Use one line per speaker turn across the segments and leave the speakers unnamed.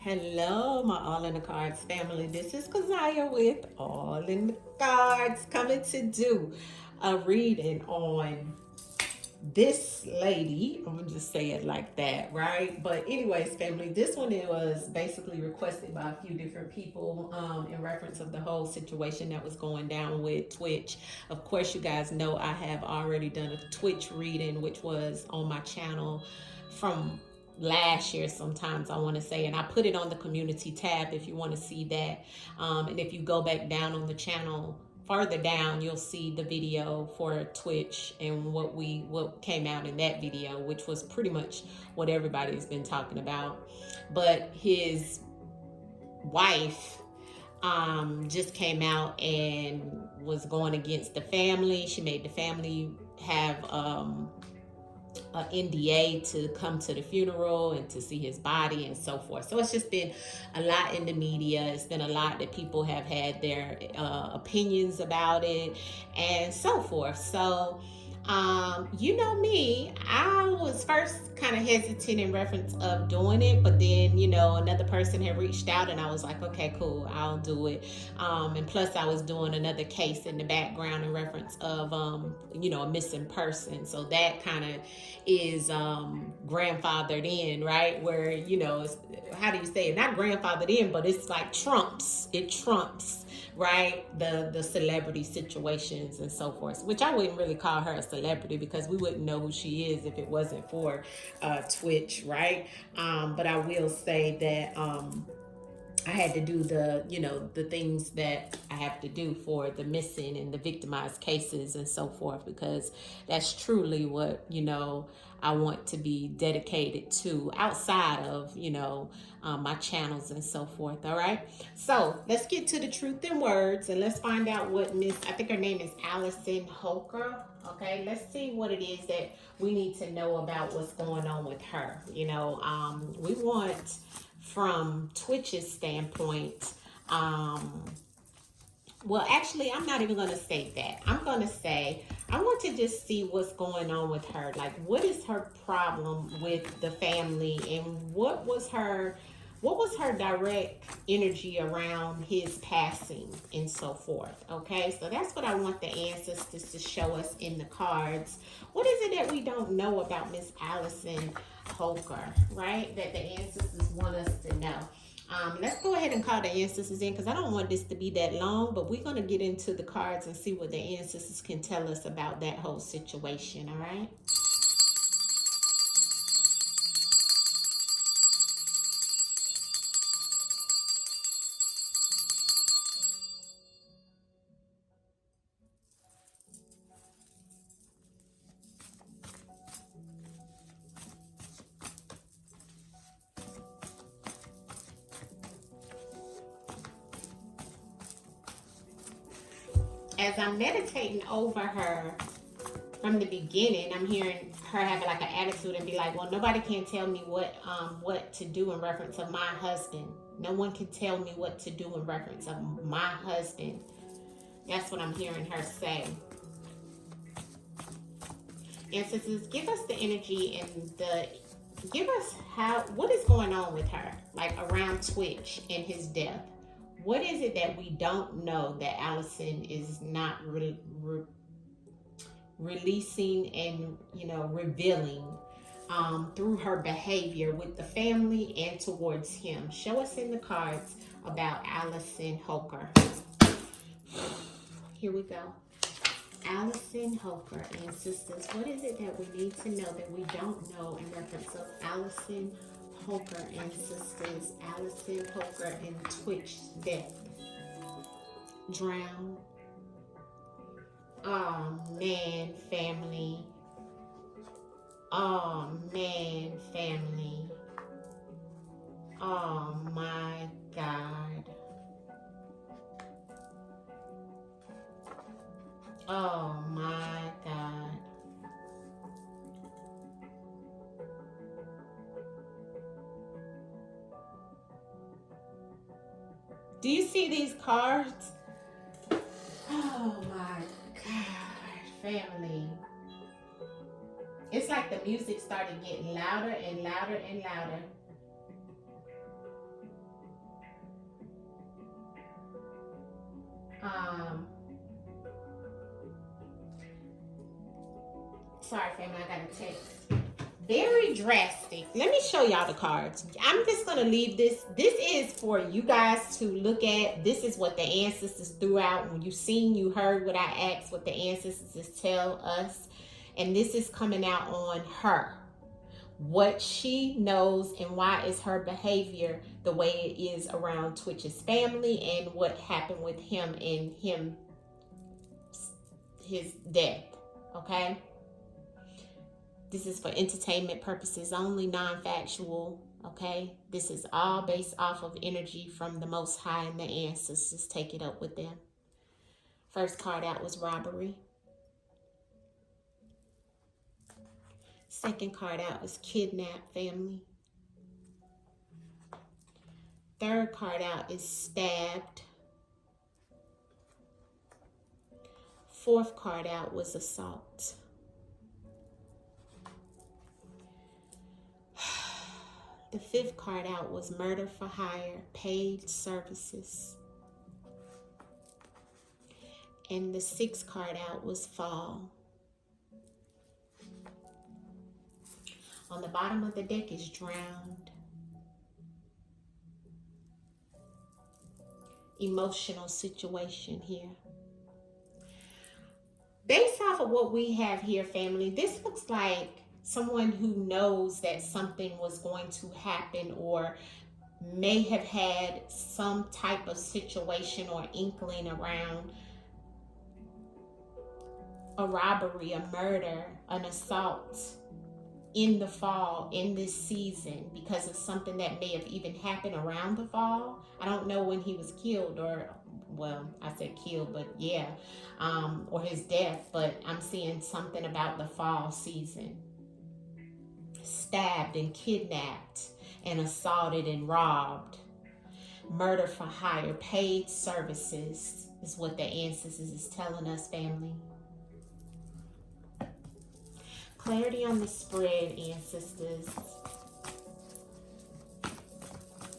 Hello, my All in the Cards family. This is Kazaya with All in the Cards coming to do a reading on this lady. I'm gonna just say it like that, right? But anyways, family, this one it was basically requested by a few different people in reference of the whole situation that was going down with Twitch. Of course, you guys know I have already done a Twitch reading, which was on my channel from last year sometimes I want to say, and I put it on the community tab if you want to see that. And if you go back down on the channel farther down, you'll see the video for Twitch and what came out in that video, which was pretty much what everybody's been talking about. But his wife just came out and was going against the family. She made the family have an NDA to come to the funeral and to see his body and so forth. So it's just been a lot in the media. It's been a lot that people have had their opinions about it and so forth. So, you know me, I was first kind of hesitant in reference of doing it, but then, another person had reached out and I was like, okay, cool, I'll do it. And plus I was doing another case in the background in reference of, a missing person. So that kind of is grandfathered in, right? Where, it's, how do you say it? Not grandfathered in, but it's like it trumps, right? The celebrity situations and so forth, which I wouldn't really call her a celebrity because we wouldn't know who she is if it wasn't for Twitch, right? But I will say that I had to do the things that I have to do for the missing and the victimized cases and so forth, because that's truly what, I want to be dedicated to outside of, my channels and so forth. All right. So let's get to the truth in words and let's find out what I think her name is Allison Holker. Okay. Let's see what it is that we need to know about what's going on with her. We want from Twitch's standpoint, well, actually, I'm not even going to say that. I'm going to say, I want to just see what's going on with her. Like, what is her problem with the family and what was her direct energy around his passing and so forth. Okay, so that's what I want the ancestors to show us in the cards. What is it that we don't know about Miss Allison Holker, right? That the ancestors want us to know. Let's go ahead and call the ancestors in because I don't want this to be that long, but we're going to get into the cards and see what the ancestors can tell us about that whole situation, all right? As I'm meditating over her from the beginning, I'm hearing her having like an attitude and be like, well, nobody can tell me what to do in reference of my husband. No one can tell me what to do in reference of my husband. That's what I'm hearing her say. Ancestors, give us the energy and give us what is going on with her, like around Twitch and his death. What is it that we don't know that Allison is not releasing and revealing through her behavior with the family and towards him? Show us in the cards about Allison Holker. Here we go. Allison Holker, ancestors, what is it that we need to know that we don't know in reference of Allison Holker, ancestors? Allison Holker in Twitch death. Drown. Oh man, family. Oh man, family. Oh my God. Oh my God. Do you see these cards? Oh my God, family. It's like the music started getting louder and louder and louder. Um, sorry, family, I got a text. Very drastic. Let me show y'all the cards. I'm just going to leave this. This is for you guys to look at. This is what the ancestors threw out. When you seen, you heard what I asked, what the ancestors tell us. And this is coming out on her. What she knows and why is her behavior the way it is around Twitch's family and what happened with him and his death. Okay? This is for entertainment purposes only, non-factual, okay? This is all based off of energy from the Most High and the ancestors. Take it up with them. First card out was robbery. Second card out was kidnap, family. Third card out is stabbed. Fourth card out was assault. The fifth card out was murder for hire, paid services. And the sixth card out was fall. On the bottom of the deck is drowned. Emotional situation here. Based off of what we have here, family, this looks like someone who knows that something was going to happen or may have had some type of situation or inkling around a robbery, a murder, an assault in the fall, in this season, because of something that may have even happened around the fall. I don't know when he was killed, or, well, I said killed, but yeah, or his death, but I'm seeing something about the fall season. Stabbed and kidnapped and assaulted and robbed. Murder for hire, paid services is what the ancestors is telling us, family. Clarity on the spread, ancestors.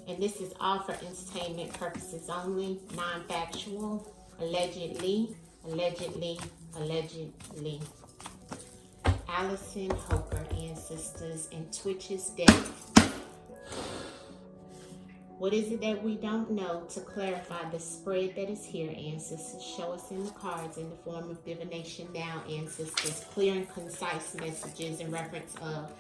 And this is all for entertainment purposes only, non-factual, allegedly, allegedly, allegedly. Allison, Holker, ancestors, and Twitch's death. What is it that we don't know? To clarify the spread that is here, ancestors, show us in the cards in the form of divination now, ancestors. Clear and concise messages in reference of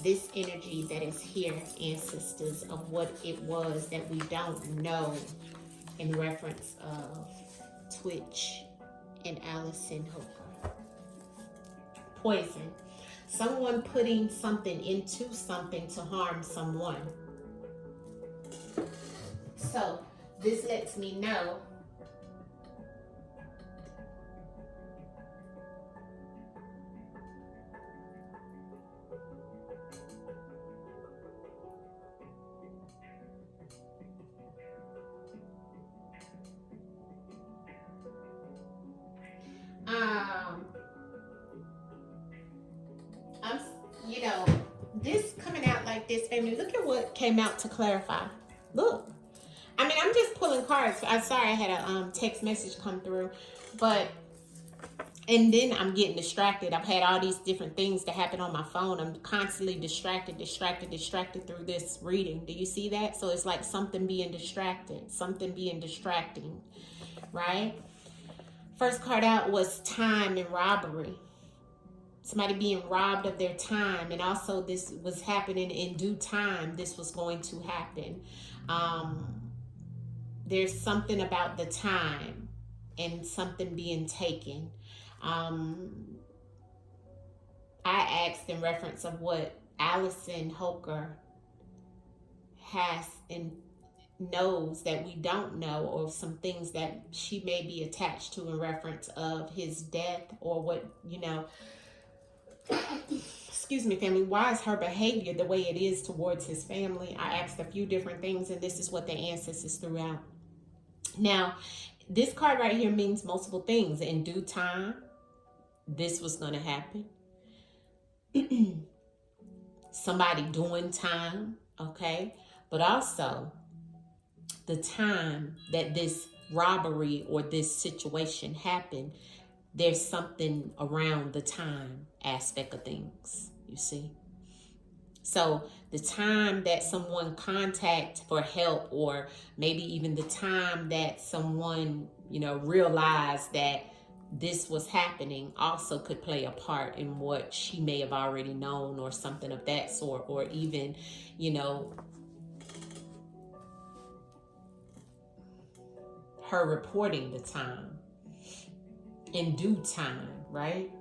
this energy that is here, ancestors, of what it was that we don't know in reference of Twitch and Allison, Holker. Poison. Someone putting something into something to harm someone. So this lets me know this coming out like this, family. Look at what came out to clarify. Look. I mean, I'm just pulling cards. I'm sorry, I had a text message come through, but, and then I'm getting distracted. I've had all these different things that happen on my phone. I'm constantly distracted through this reading. Do you see that? So it's like something being distracted, something being distracting, right? First card out was time and robbery. Somebody being robbed of their time, and also this was happening in due time. This was going to happen. There's something about the time and something being taken. I asked in reference of what Allison Holker has and knows that we don't know, or some things that she may be attached to in reference of his death, or what, excuse me, family, why is her behavior the way it is towards his family? I asked a few different things, and this is what the ancestors threw out. Now, this card right here means multiple things. In due time, this was going to happen. Somebody doing time, okay? But also, the time that this robbery or this situation happened, there's something around the time aspect of things, you see. So the time that someone contact for help, or maybe even the time that someone, realized that this was happening, also could play a part in what she may have already known or something of that sort, or even, her reporting the time in due time, right?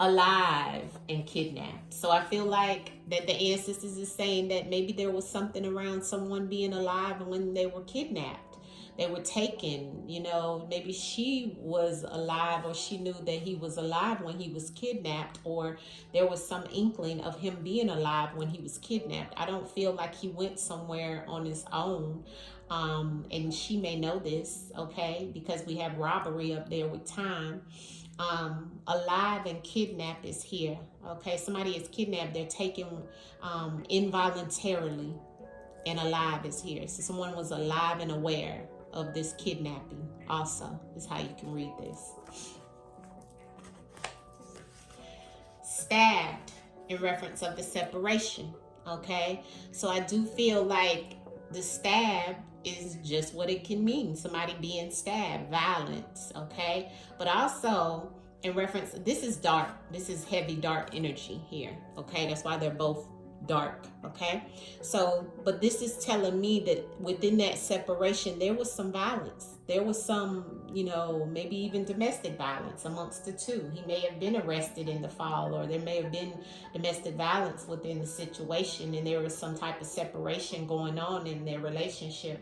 Alive and kidnapped. So I feel like that the ancestors is saying that maybe there was something around someone being alive when they were kidnapped. They were taken, maybe she was alive, or she knew that he was alive when he was kidnapped, or there was some inkling of him being alive when he was kidnapped. I don't feel like he went somewhere on his own. And she may know this, okay, because we have robbery up there with time. Alive and kidnapped is here, okay? Somebody is kidnapped, they're taken involuntarily, and alive is here. So someone was alive and aware of this kidnapping also, is how you can read this. Stabbed in reference of the separation, okay? So I do feel like the stab is just what it can mean. Somebody being stabbed, violence, okay? But also in reference, this is dark. This is heavy dark energy here, okay? That's why they're both dark, okay? So, but this is telling me that within that separation, there was some violence. There was some, maybe even domestic violence amongst the two. He may have been arrested in the fall, or there may have been domestic violence within the situation, and there was some type of separation going on in their relationship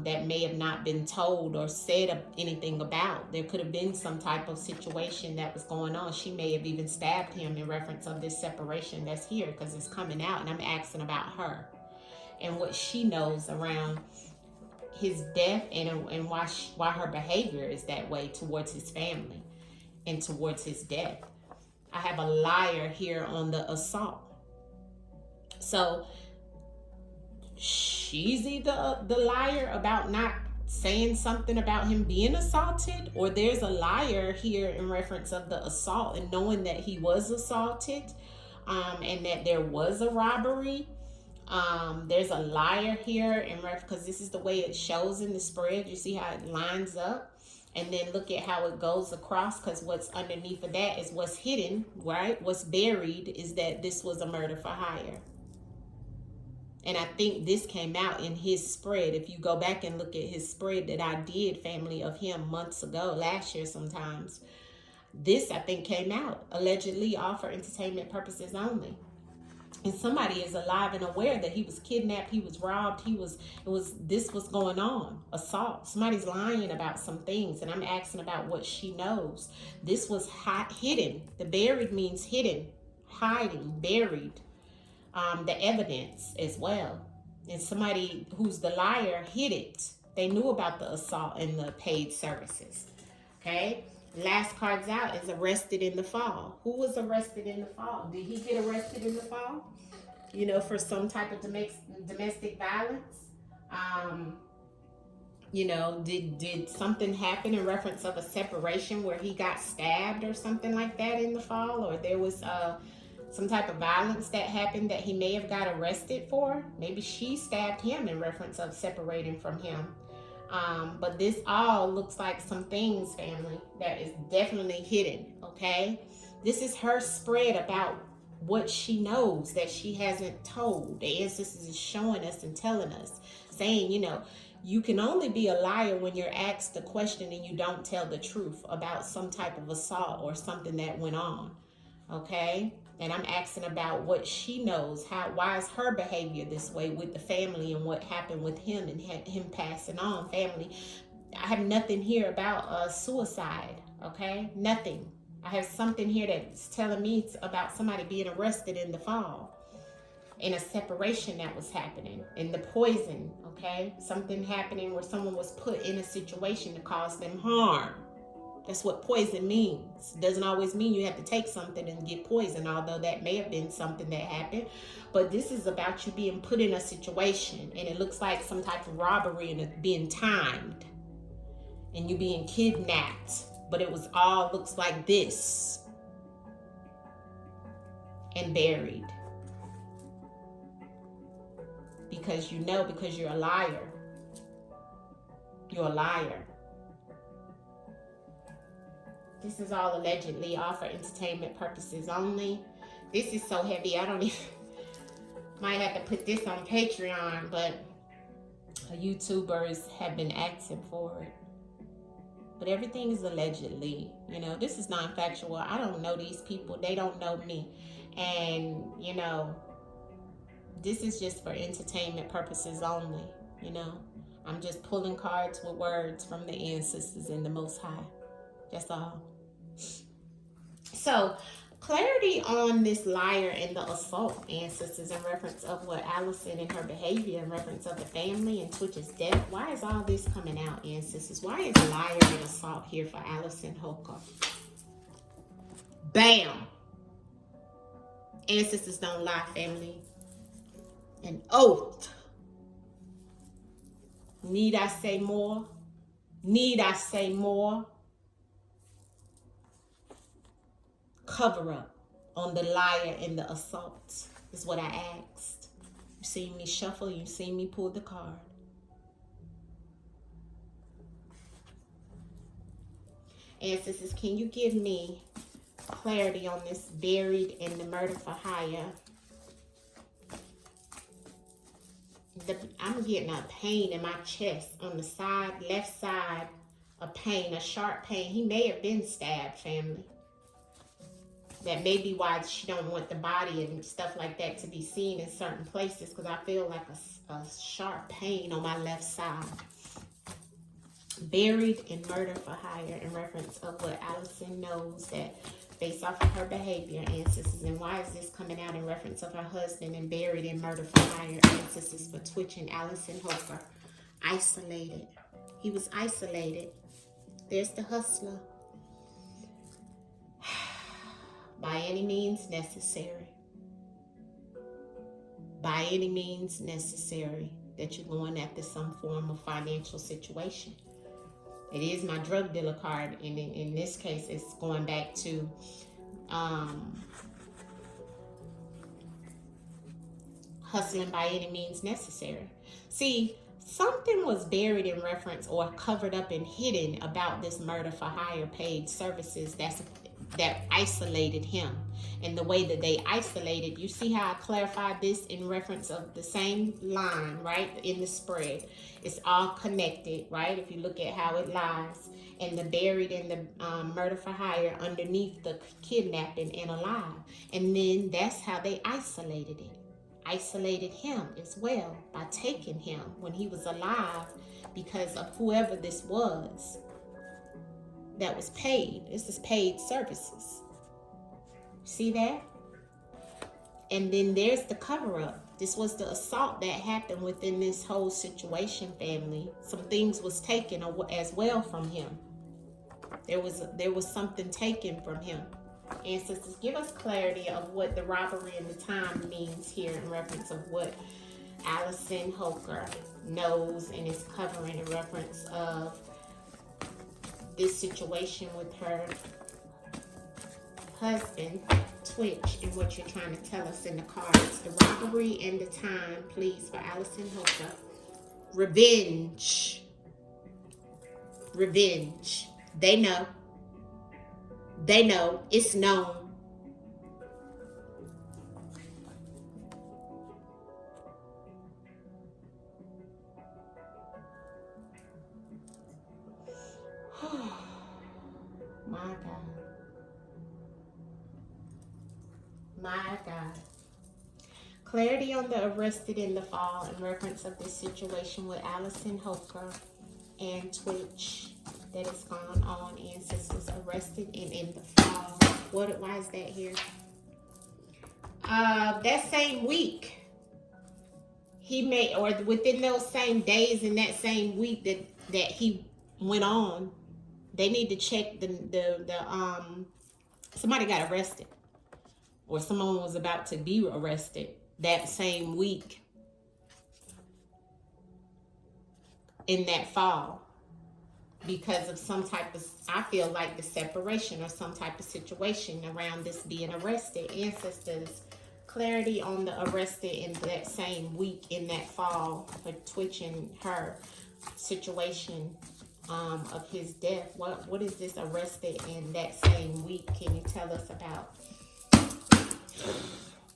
that may have not been told or said anything about. There could have been some type of situation that was going on. She may have even stabbed him in reference of this separation that's here, because it's coming out, and I'm asking about her and what she knows around his death, and why her behavior is that way towards his family and towards his death. I have a liar here on the assault. So she's either the liar about not saying something about him being assaulted, or there's a liar here in reference of the assault and knowing that he was assaulted, and that there was a robbery. There's a liar here in reference, because this is the way it shows in the spread. You see how it lines up, and then look at how it goes across, because what's underneath of that is what's hidden, right? What's buried is that this was a murder for hire. And I think this came out in his spread. If you go back and look at his spread that I did, family, of him months ago, last year sometimes, this, I think, came out. Allegedly all for entertainment purposes only. And somebody is alive and aware that he was kidnapped, he was robbed, this was going on. Assault. Somebody's lying about some things, and I'm asking about what she knows. This was hidden. The buried means hidden, hiding, buried. The evidence as well. And somebody who's the liar hid it. They knew about the assault and the paid services. Okay? Last cards out is arrested in the fall. Who was arrested in the fall? Did he get arrested in the fall? For some type of domestic violence? Did something happen in reference of a separation where he got stabbed or something like that in the fall? Or there was some type of violence that happened that he may have got arrested for? Maybe she stabbed him in reference of separating from him. But this all looks like some things, family, that is definitely hidden, okay? This is her spread about what she knows that she hasn't told. The ancestors is showing us and telling us, saying, you can only be a liar when you're asked a question and you don't tell the truth about some type of assault or something that went on, okay? And I'm asking about what she knows. Why is her behavior this way with the family, and what happened with him and him passing on? Family, I have nothing here about suicide, okay? Nothing. I have something here that's telling me it's about somebody being arrested in the fall, in a separation that was happening, in the poison, okay? Something happening where someone was put in a situation to cause them harm. That's what poison means. It doesn't always mean you have to take something and get poisoned, although that may have been something that happened. But this is about you being put in a situation, and it looks like some type of robbery, and it being timed, and you being kidnapped. But it was all looks like this, and buried. Because you know, because you're a liar. You're a liar. This is all allegedly, all for entertainment purposes only. This is so heavy, I don't even, might have to put this on Patreon, but YouTubers have been asking for it. But everything is allegedly, you know, this is non-factual. I don't know these people, they don't know me. And, you know, this is just for entertainment purposes only, you know. I'm just pulling cards with words from the ancestors and the Most High. That's all. So, clarity on this liar and the assault, ancestors, in reference of what Allison and her behavior, in reference of the family and Twitch's death. Why is all this coming out, ancestors? Why is liar and assault here for Allison Holker? Bam! Ancestors don't lie, family. An oath. Need I say more? Need I say more? Cover up on the liar and the assault is what I asked. You seen me shuffle, you seen me pull the card. Ancestors, can you give me clarity on this buried in the murder for hire? I'm getting a pain in my chest on the side, left side, a pain, a sharp pain. He may have been stabbed, family. That may be why she don't want the body and stuff like that to be seen in certain places, because I feel like a sharp pain on my left side. Buried in murder for hire, in reference of what Allison knows, that based off of her behavior, ancestors. And why is this coming out in reference of her husband and buried in murder for hire, ancestors, for Twitch and Allison Holker? Isolated. He was isolated. There's the hustler. By any means necessary. By any means necessary that you're going after some form of financial situation. It is my drug dealer card, and in this case, it's going back to hustling by any means necessary. See, something was buried in reference or covered up and hidden about this murder for hire paid services that isolated him. And the way that they isolated, you see how I clarified this in reference of the same line, right, in the spread. It's all connected, right, if you look at how it lies. And the buried in the murder for hire underneath the kidnapping and alive. And then that's how they isolated it. Isolated him as well by taking him when he was alive, because of whoever this was that was paid. This is paid services. See that? And then there's the cover-up. This was the assault that happened within this whole situation, family. Some things was taken as well from him. There was something taken from him. Ancestors, give us clarity of what the robbery and the time means here in reference of what Allison Holker knows and is covering in reference of this situation with her husband, Twitch, and what you're trying to tell us in the cards. The robbery and the time, please, for Allison Holker. Revenge. Revenge. They know. They know. It's known. My God. My God. Clarity on the arrested in the fall in reference of this situation with Allison Holker and Twitch that has gone on. Ancestors arrested and in the fall. Why is that here? That same week, he made, or within those same days in that same week that he went on They need to check somebody got arrested, or someone was about to be arrested that same week in that fall, because of some type of, I feel like, the separation or some type of situation around this being arrested. Ancestors, clarity on the arrested in that same week in that fall for twitching her situation of his death. What is this arrested in that same week? Can you tell us about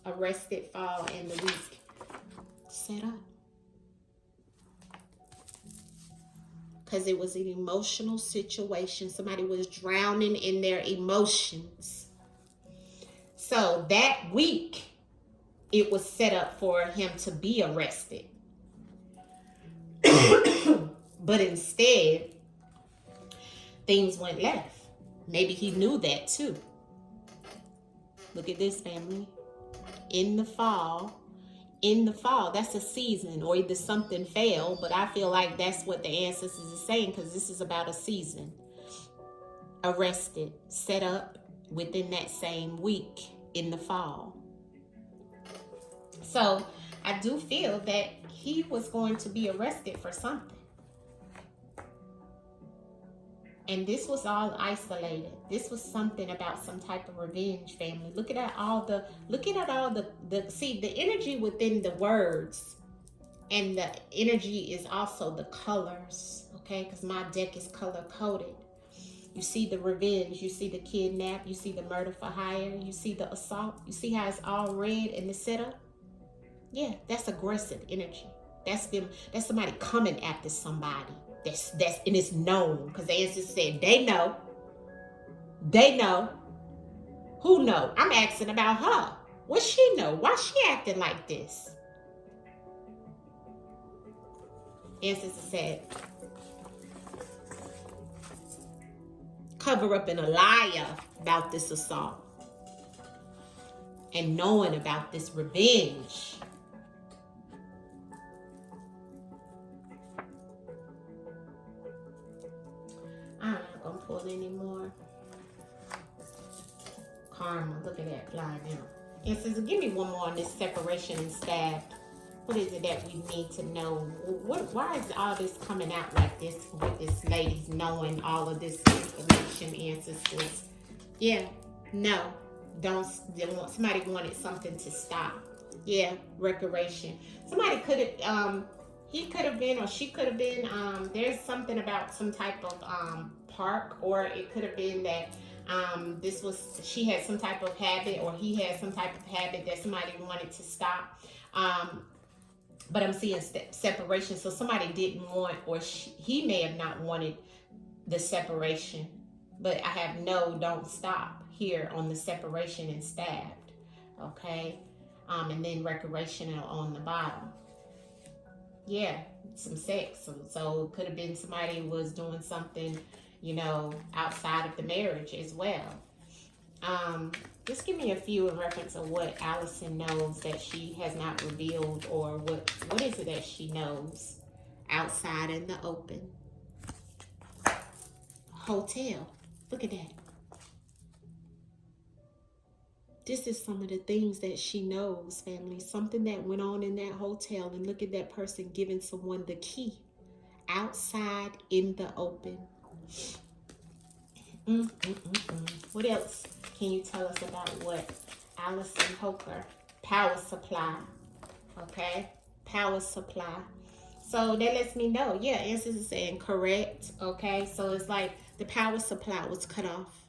arrested fall in the week? Set up. Because it was an emotional situation. Somebody was drowning in their emotions. So that week, it was set up for him to be arrested. But instead, things went left. Maybe he knew that too. Look at this, family. In the fall, that's a season, or either something fell, but I feel like that's what the ancestors is saying, because this is about a season. Arrested, set up within that same week in the fall. So I do feel that he was going to be arrested for something. And this was all isolated. This was something about some type of revenge, family. Look at all the see, the energy within the words, and the energy is also the colors, okay? Because my deck is color coded. You see the revenge, you see the kidnap, you see the murder for hire, you see the assault. You see how it's all red in the setup? Yeah, that's aggressive energy. That's them. That's somebody coming after somebody. That's and it's known, because the ancestors said they know. They know. Who know? I'm asking about her. What she know? Why she acting like this? Ancestors said, cover up and a liar about this assault, and knowing about this revenge. I'm not gonna pull anymore. Karma, look at that flying out. And says, give me one more on this separation and stab. What is it that we need to know? Why is all this coming out like this with this lady's knowing all of this information, ancestors? Yeah, no, don't. Somebody wanted something to stop. Yeah, recreation. Somebody could have, he could have been, or she could have been, there's something about some type of park, or it could have been that she had some type of habit, or he had some type of habit that somebody wanted to stop. But I'm seeing separation. So somebody didn't want, or he may have not wanted the separation. But I have don't stop here on the separation and stabbed. Okay. And then recreational on the bottom. Yeah, some sex. So it could have been somebody who was doing something, outside of the marriage as well. Just give me a few in reference of what Allison knows that she has not revealed, or what is it that she knows outside in the open. Hotel. Look at that. This is some of the things that she knows, family. Something that went on in that hotel, and look at that person giving someone the key outside in the open. What else can you tell us about what Allison Holker, power supply, okay? Power supply. So that lets me know, yeah, answers is saying correct, okay? So it's like the power supply was cut off.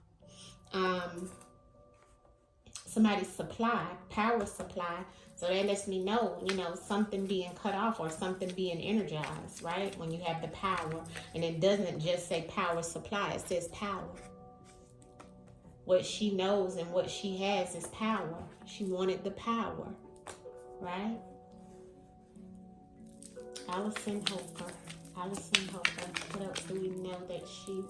Somebody's supply, power supply. So that lets me know, something being cut off or something being energized, right? When you have the power, and it doesn't just say power supply, it says power. What she knows and what she has is power. She wanted the power, right? Allison Holker. What else do we know that she...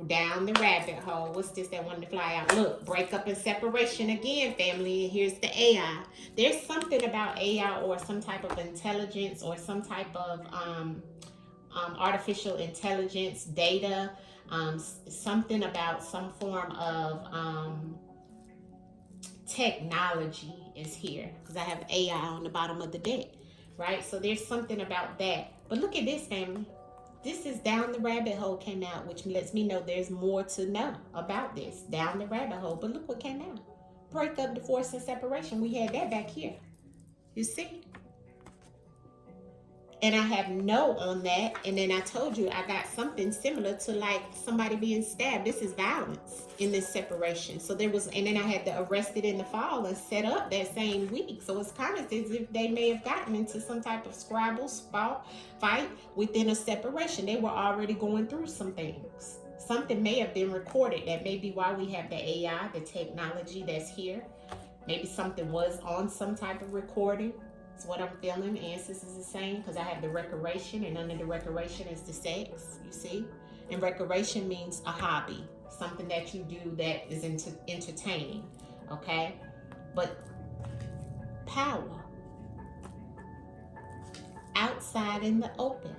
Down the rabbit hole. What's this that wanted to fly out? Look, breakup and separation again, family. And here's the AI. There's something about AI, or some type of intelligence, or some type of artificial intelligence, data, something about some form of technology is here, because I have AI on the bottom of the deck, right? So there's something about that. But look at this, family. This is Down the Rabbit Hole came out, which lets me know there's more to know about this. Down the rabbit hole. But look what came out. Breakup, divorce, and separation. We had that back here. You see? And I have no on that. And then I told you I got something similar to like somebody being stabbed. This is violence in this separation. So there was, and then I had the arrested in the fall and set up that same week. So it's kind of as if they may have gotten into some type of Scrabble fight within a separation. They were already going through some things. Something may have been recorded. That may be why we have the AI, the technology that's here. Maybe something was on some type of recording. It's what I'm feeling. Answers is the same, because I have the recreation, and under the recreation is the sex, you see? And recreation means a hobby, something that you do that is entertaining, okay? But power, outside in the open,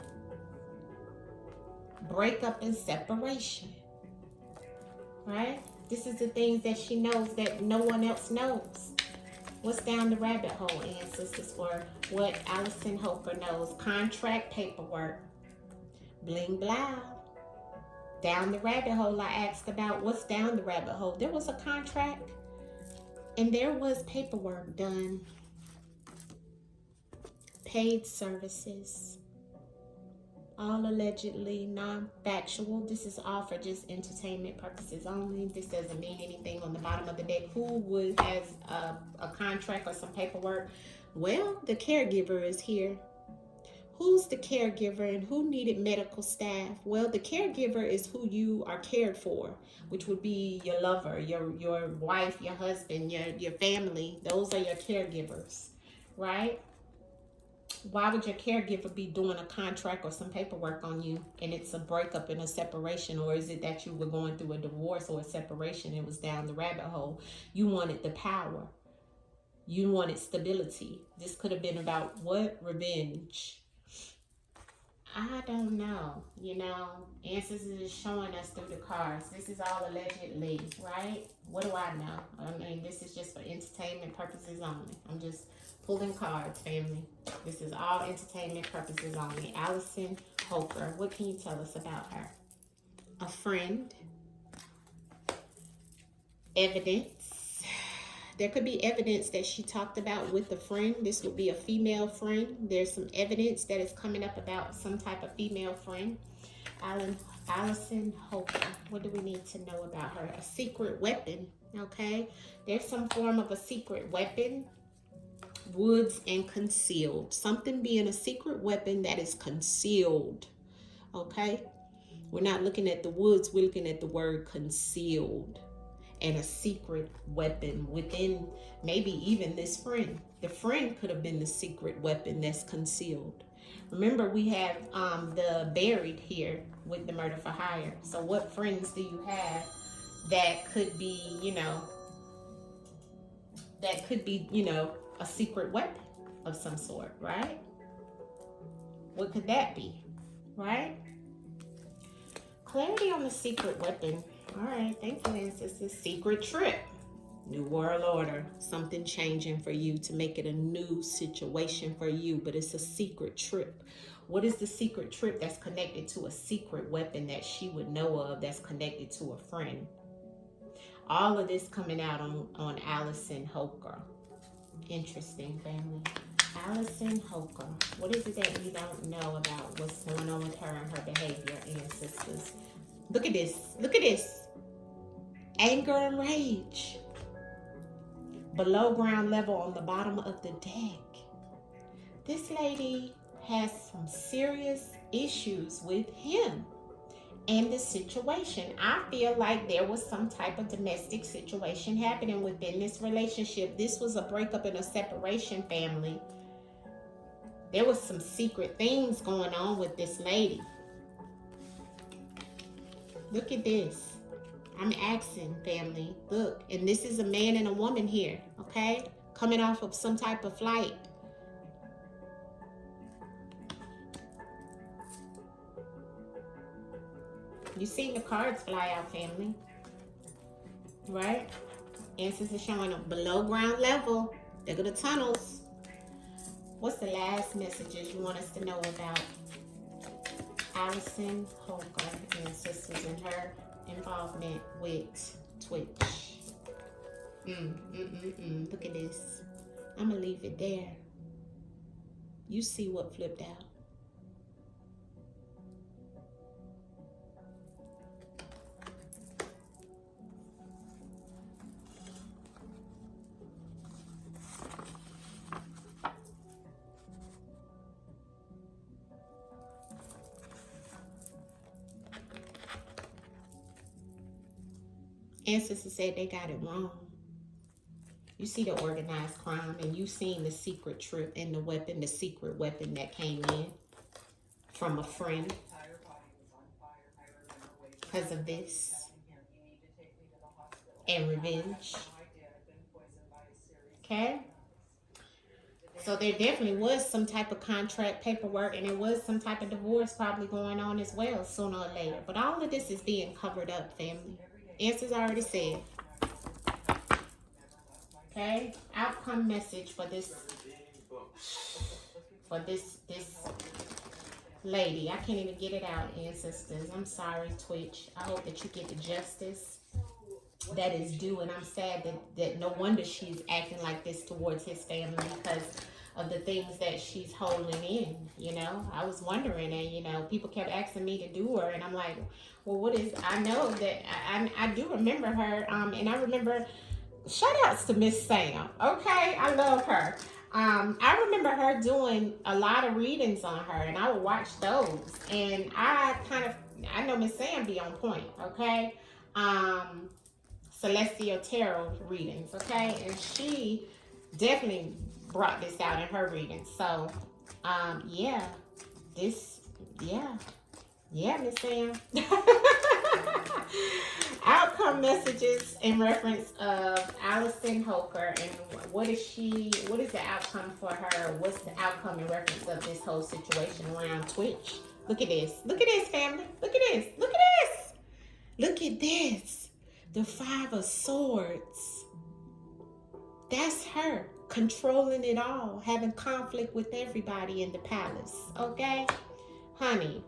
breakup and separation, right? This is the things that she knows that no one else knows. What's down the rabbit hole, ancestors, for what Allison Holker knows? Contract paperwork. Bling blah. Down the rabbit hole, I asked about what's down the rabbit hole. There was a contract and there was paperwork done. Paid services. All allegedly non-factual. This is all for just entertainment purposes only. This doesn't mean anything on the bottom of the deck. Who would have a contract or some paperwork? Well, the caregiver is here. Who's the caregiver and who needed medical staff? Well, the caregiver is who you are cared for, which would be your lover, your wife, your husband, your family. Those are your caregivers, right? Why would your caregiver be doing a contract or some paperwork on you and it's a breakup and a separation? Or is it that you were going through a divorce or a separation? It was down the rabbit hole. You wanted the power. You wanted stability. This could have been about what? Revenge. I don't know. You know, answers is showing us through the cards. This is all allegedly, right? What do I know? I mean, this is just for entertainment purposes only. I'm just pulling cards, family. This is all entertainment purposes only. Allison Holker, what can you tell us about her? A friend. Evidence. There could be evidence that she talked about with a friend. This would be a female friend. There's some evidence that is coming up about some type of female friend. Allison Holker. What do we need to know about her? A secret weapon, okay? There's some form of a secret weapon. Woods and concealed. Something being a secret weapon that is concealed, okay? We're not looking at the woods. We're looking at the word concealed. And a secret weapon within maybe even this friend. The friend could have been the secret weapon that's concealed. Remember, we have the buried here with the murder for hire. So what friends do you have that could be, you know, a secret weapon of some sort, right? What could that be, right? Clarity on the secret weapon. All right, thank you, ancestors. Secret trip. New world order. Something changing for you to make it a new situation for you, but it's a secret trip. What is the secret trip that's connected to a secret weapon that she would know of that's connected to a friend? All of this coming out on Allison Holker. Interesting, family. Allison Holker. What is it that we don't know about what's going on with her and her behavior, ancestors? Look at this. Look at this. Anger and rage. Below ground level on the bottom of the deck. This lady has some serious issues with him and the situation. I feel like there was some type of domestic situation happening within this relationship. This was a breakup and a separation, family. There was some secret things going on with this lady. Look at this. I'm asking, family. Look, and this is a man and a woman here, okay? Coming off of some type of flight. You seen the cards fly out, family, right? Answers are showing up below ground level. There go the tunnels. What's the last messages you want us to know about Allison, Holker, and sisters and her involvement with Twitch? Look at this. I'm gonna leave it there. You see what flipped out. Ancestors said they got it wrong. You see the organized crime, and you seen the secret trip and the weapon, the secret weapon that came in from a friend because of this and revenge. Okay? So there definitely was some type of contract paperwork, and there was some type of divorce probably going on as well sooner or later. But all of this is being covered up, family. Answers already said. Okay, outcome message for this lady. I can't even get it out, ancestors. I'm sorry, Twitch. I hope that you get the justice that is due, and I'm sad that no wonder she's acting like this towards his family because of the things that she's holding in. You know, I was wondering, and you know, people kept asking me to do her, and I'm like, well, what is? I know that I do remember her, and I remember. Shout outs to Miss Sam. Okay, I love her. I remember her doing a lot of readings on her, and I would watch those. And I know Miss Sam be on point. Okay, Celestial Tarot readings. Okay, and she definitely brought this out in her readings. So, yeah, Miss Sam. Outcome messages in reference of Allison Holker, and what is the outcome for her? What's the outcome in reference of this whole situation around Twitch? Look at this. Look at this, family. Look at this. Look at this. Look at this. The 5 of Swords. That's her controlling it all, having conflict with everybody in the palace. Okay, honey.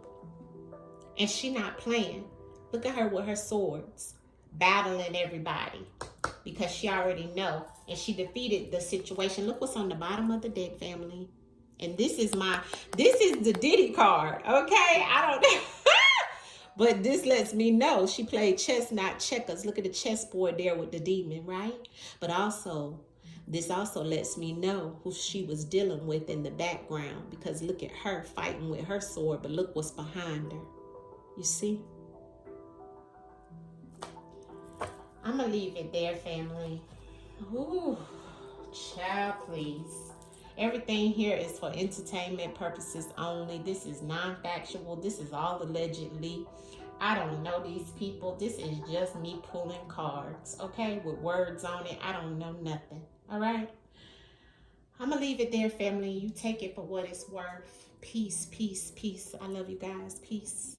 And she not playing. Look at her with her swords, battling everybody because she already know. And she defeated the situation. Look what's on the bottom of the deck, family. And this is the Diddy card, okay? I don't but this lets me know she played chess, not checkers. Look at the chessboard there with the demon, right? But also, this also lets me know who she was dealing with in the background, because look at her fighting with her sword, but look what's behind her. You see? I'm going to leave it there, family. Ooh, child, please. Everything here is for entertainment purposes only. This is non-factual. This is all allegedly. I don't know these people. This is just me pulling cards, okay, with words on it. I don't know nothing, all right? I'm going to leave it there, family. You take it for what it's worth. Peace, peace, peace. I love you guys. Peace.